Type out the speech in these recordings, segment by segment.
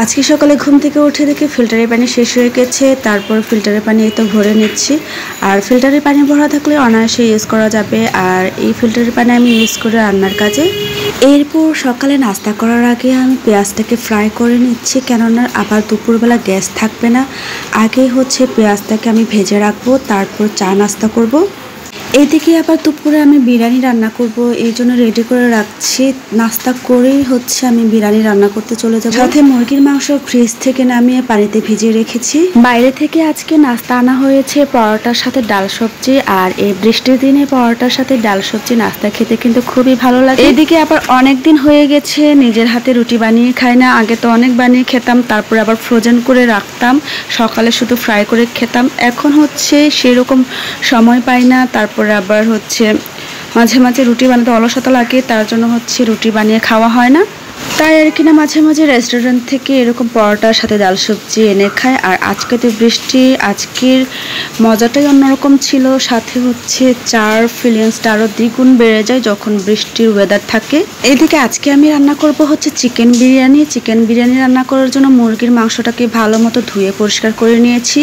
আজকে সকালে ঘুম থেকে উঠে দেখি ফিল্টারের পানি শেষ হয়ে গেছে। তারপর ফিল্টারের পানি এই তো ভরে নিচ্ছি। আর ফিল্টারের পানি ভরা থাকলে অনায়াসে ইউজ করা যাবে। আর এই ফিল্টারের পানি আমি ইউজ করি রান্নার কাজে। এরপর সকালে নাস্তা করার আগে আমি পেঁয়াজটাকে ফ্রাই করে নিচ্ছি, কেননা আবার দুপুরবেলা গ্যাস থাকবে না। আগে হচ্ছে পেঁয়াজটাকে আমি ভেজে রাখবো, তারপর চা নাস্তা করব। এদিকে আবার দুপুরে আমি বিরিয়ানি রান্না করব, এই জন্য রেডি করে রাখছি। নাস্তা করেই হচ্ছে আমি বিরিয়ানি রান্না করতে চলে যাব। সাথে মুরগির মাংস ফ্রিজ থেকে নামিয়ে পানিতে ভিজিয়ে রেখেছি। বাইরে থেকে আজকে নাস্তা আনা হয়েছে পরোটার সাথে ডাল সবজি। আর এই বৃষ্টির দিনে পরোটার সাথে ডাল সবজি নাস্তা খেতে কিন্তু খুবই ভালো লাগে। এদিকে আবার অনেক দিন হয়ে গেছে নিজের হাতে রুটি বানিয়ে খাই না। আগে তো অনেক বানিয়ে খেতাম, তারপরে আবার ফ্রোজেন করে রাখতাম, সকালে শুধু ফ্রাই করে খেতাম। এখন হচ্ছে সেরকম সময় পাই না, তারপরে আবার হচ্ছে মাঝে মাঝে রুটি বানাতে অলসতা লাগে, তার জন্য হচ্ছে রুটি বানিয়ে খাওয়া হয় না। তাই আর কিনা মাঝে মাঝে রেস্টুরেন্ট থেকে এরকম পরোটার সাথে ডাল সবজি এনে খায়। আর আজকে তো বৃষ্টি, আজকের মজাটাই অন্যরকম ছিল। সাথে হচ্ছে চার ফিলিংসটা আরও দ্বিগুণ বেড়ে যায় যখন বৃষ্টির ওয়েদার থাকে। এদিকে আজকে আমি রান্না করব হচ্ছে চিকেন বিরিয়ানি। চিকেন বিরিয়ানি রান্না করার জন্য মুরগির মাংসটাকে ভালো মতো ধুয়ে পরিষ্কার করে নিয়েছি।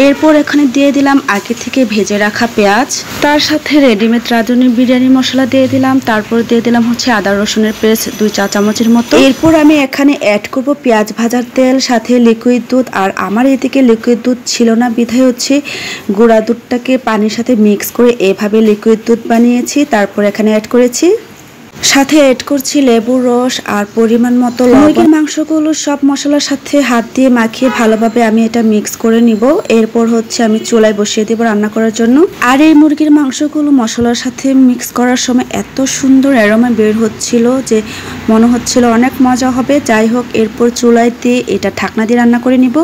এরপর এখানে দিয়ে দিলাম আগে থেকে ভেজে রাখা পেঁয়াজ, তার সাথে রেডিমেড রাঁধুনি বিরিয়ানি মশলা দিয়ে দিলাম। তারপর দিয়ে দিলাম হচ্ছে আদা রসুনের পেস্ট 2 চা চামচের মতো। এরপর আমি এখানে অ্যাড করব পেঁয়াজ ভাজার তেল, সাথে লিকুইড দুধ। আর আমার এদিকে লিকুইড দুধ ছিল না, বিধায় হচ্ছে গুঁড়া দুধটাকে পানির সাথে মিক্স করে এভাবে লিকুইড দুধ বানিয়েছি। তারপর এখানে অ্যাড করেছি, সাথে অ্যাড করছি লেবুর রস আর পরিমাণ মতো লবণ। মুরগির মাংসগুলো সব মশলার সাথে হাত দিয়ে মাখিয়ে ভালোভাবে আমি এটা মিক্স করে নিব। এরপর হচ্ছে আমি চুলায় বসিয়ে দেব রান্না করার জন্য। আর এই মুরগির মাংসগুলো মশলার সাথে মিক্স করার সময় এত সুন্দর অ্যারোমা বের হচ্ছিল যে মনে হচ্ছিল অনেক মজা হবে। যাই হোক, এরপর চুলায় দিয়ে এটা ঢাকনা দিয়ে রান্না করে নিব।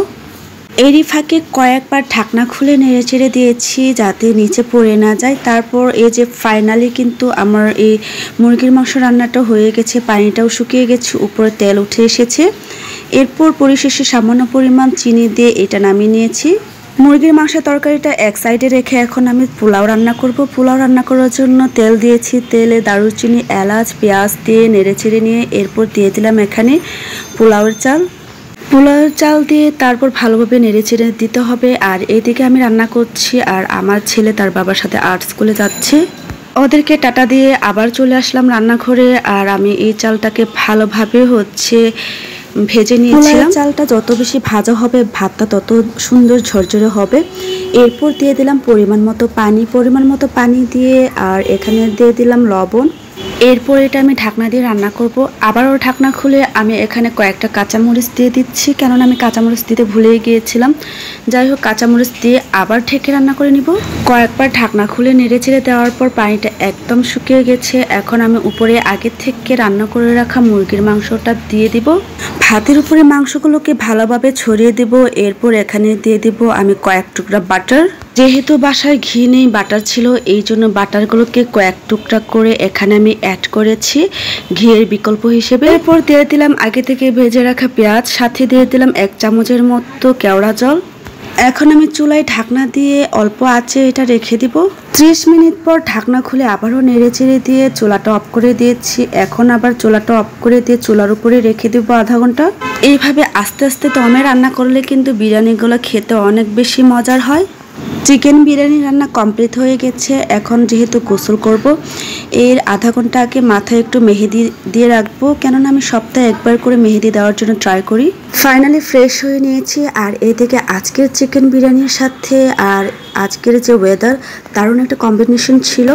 এরই ফাঁকে কয়েকবার ঢাকনা খুলে নেড়ে চেড়ে দিয়েছি যাতে নিচে পড়ে না যায়। তারপর এই যে ফাইনালি কিন্তু আমার এই মুরগির মাংস রান্নাটা হয়ে গেছে, পানিটাও শুকিয়ে গেছে, উপরে তেল উঠে এসেছে। এরপর পরিশেষে সামান্য পরিমাণ চিনি দিয়ে এটা নামিয়ে নিয়েছি। মুরগির মাংসের তরকারিটা এক সাইডে রেখে এখন আমি পোলাও রান্না করব। পোলাও রান্না করার জন্য তেল দিয়েছি, তেলে দারুচিনি, এলাচ, পেঁয়াজ দিয়ে নেড়ে চেড়ে নিয়ে এরপর দিয়ে দিলাম এখানে পোলাওয়ের চাল। পোলাওয়ের চাল দিয়ে তারপর ভালোভাবে নেড়ে চেড়ে দিতে হবে। আর এদিকে আমি রান্না করছি, আর আমার ছেলে তার বাবার সাথে আর্ট স্কুলে যাচ্ছে। ওদেরকে টাটা দিয়ে আবার চলে আসলাম রান্নাঘরে। আর আমি এই চালটাকে ভালোভাবে হচ্ছে ভেজে নিয়েছিলাম। চালটা যত বেশি ভাজা হবে ভাতটা তত সুন্দর ঝরঝরে হবে। এরপর দিয়ে দিলাম পরিমাণ মতো পানি দিয়ে, আর এখানে দিয়ে দিলাম লবণ। এরপর এটা আমি ঢাকনা দিয়ে রান্না করব। আবারও ঢাকনা খুলে আমি এখানে কয়েকটা কাঁচামরিচ দিয়ে দিচ্ছি, কেননা আমি কাঁচামরিচ দিতে ভুলেই গিয়েছিলাম। যাই হোক, কাঁচামরিচ দিয়ে আবার ঢেকে রান্না করে নিব। কয়েকবার ঢাকনা খুলে নেড়ে চেড়ে দেওয়ার পর পানিটা একদম শুকিয়ে গেছে। এখন আমি উপরে আগে থেকে রান্না করে রাখা মুরগির মাংসটা দিয়ে দিব। ভাতের উপরে মাংসগুলোকে ভালোভাবে ছড়িয়ে দেব। এরপর এখানে দিয়ে দিব আমি কয়েক টুকরা বাটার। যেহেতু বাসায় ঘি নেই, বাটার ছিল, এই জন্য বাটারগুলোকে কয়েক টুকরা করে এখানে আমি অ্যাড করেছি ঘিয়ের বিকল্প হিসেবে। এরপর দিয়ে দিলাম আগে থেকে ভেজে রাখা পেঁয়াজ, সাথে দিয়ে দিলাম 1 চামচের মতো কেওড়া জল। এখন আমি চুলায় ঢাকনা দিয়ে অল্প আঁচে এটা রেখে দিব। 30 মিনিট পর ঢাকনা খুলে আবারও নেড়ে চেড়ে দিয়ে চুলাটা অফ করে দিয়েছি। এখন আবার চুলাটা অফ করে দিয়ে চুলার উপরে রেখে দেব আধা ঘন্টা। এইভাবে আস্তে আস্তে দমে রান্না করলে কিন্তু বিরিয়ানিগুলো খেতে অনেক বেশি মজার হয়। চিকেন বিরিয়ানি রান্না কমপ্লিট হয়ে গেছে। এখন যেহেতু গোসল করব, এর আধা ঘন্টা আগে মাথায় একটু মেহেদি দিয়ে রাখবো, কেননা আমি সপ্তাহে একবার করে মেহেদি দেওয়ার জন্য ট্রাই করি। ফাইনালি ফ্রেশ হয়ে নিয়েছি। আর এদিকে আজকের চিকেন বিরিয়ানির সাথে আর আজকের যে ওয়েদার, দারুণ একটা কম্বিনেশন ছিল।